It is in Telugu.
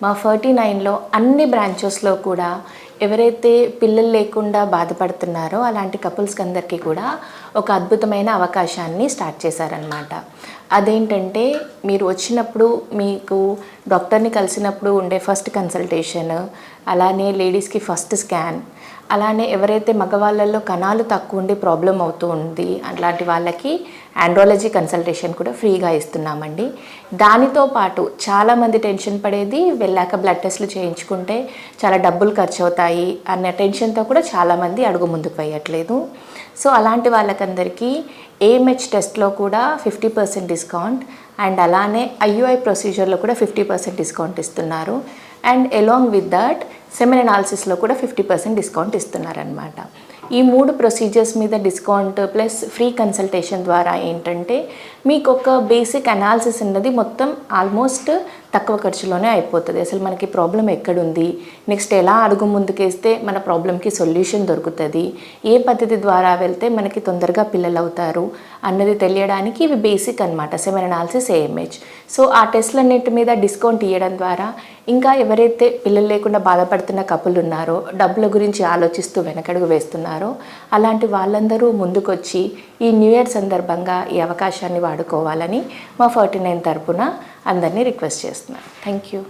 మా 49లో అన్ని బ్రాంచెస్లో కూడా ఎవరైతే పిల్లలు లేకుండా బాధపడుతున్నారో అలాంటి కపుల్స్కి అందరికీ కూడా ఒక అద్భుతమైన అవకాశాన్ని స్టార్ట్ చేశారనమాట. అదేంటంటే మీరు వచ్చినప్పుడు మీకు డాక్టర్ని కలిసినప్పుడు ఉండే ఫస్ట్ కన్సల్టేషన్, అలానే లేడీస్కి ఫస్ట్ స్కాన్, అలానే ఎవరైతే మగవాళ్ళల్లో కణాలు తక్కువ ఉండి ప్రాబ్లం అవుతూ ఉంది అలాంటి వాళ్ళకి ఆండ్రాలజీ కన్సల్టేషన్ కూడా ఫ్రీగా ఇస్తున్నామండి. దానితో పాటు చాలామంది టెన్షన్ పడేది వెళ్ళాక బ్లడ్ టెస్ట్లు చేయించుకుంటే చాలా డబ్బులు ఖర్చు అవుతాయి అన్న టెన్షన్తో కూడా చాలామంది అడుగు ముందుకు వేయట్లేదు. సో అలాంటి వాళ్ళకందరికీ ఏఎంహెచ్ టెస్ట్లో కూడా 50% డిస్కౌంట్ అండ్ అలానే ఐయుఐ ప్రొసీజర్లో కూడా 50% డిస్కౌంట్ ఇస్తున్నారు. And along with that semen అనాలిసిస్లో కూడా 50% డిస్కౌంట్ ఇస్తున్నారనమాట. ఈ 3 ప్రొసీజర్స్ మీద డిస్కౌంట్ ప్లస్ ఫ్రీ కన్సల్టేషన్ ద్వారా ఏంటంటే మీకు ఒక బేసిక్ అనాలిసిస్ అన్నది మొత్తం ఆల్మోస్ట్ తక్కువ ఖర్చులోనే అయిపోతుంది. అసలు మనకి ప్రాబ్లం ఎక్కడుంది, నెక్స్ట్ ఎలా అడుగు ముందుకేస్తే మన ప్రాబ్లంకి సొల్యూషన్ దొరుకుతుంది, ఏ పద్ధతి ద్వారా వెళ్తే మనకి తొందరగా పిల్లలు అవుతారు అన్నది తెలియడానికి ఇవి బేసిక్ అనమాట, సెమెన్ అనాలిసిస్, ఏఎంహెచ్. సో ఆ టెస్ట్లన్నిటి మీద డిస్కౌంట్ ఇవ్వడం ద్వారా ఇంకా ఎవరైతే పిల్లలు లేకుండా బాధపడుతున్న కపుల్ ఉన్నారో, డబ్బుల గురించి ఆలోచిస్తూ వెనకడుగు వేస్తున్నారో అలాంటి వాళ్ళందరూ ముందుకొచ్చి ఈ న్యూ ఇయర్ సందర్భంగా ఈ అవకాశాన్ని వాడుకోవాలని మా 49 తరపున అందరినీ రిక్వెస్ట్ చేస్తున్నాను. Thank you.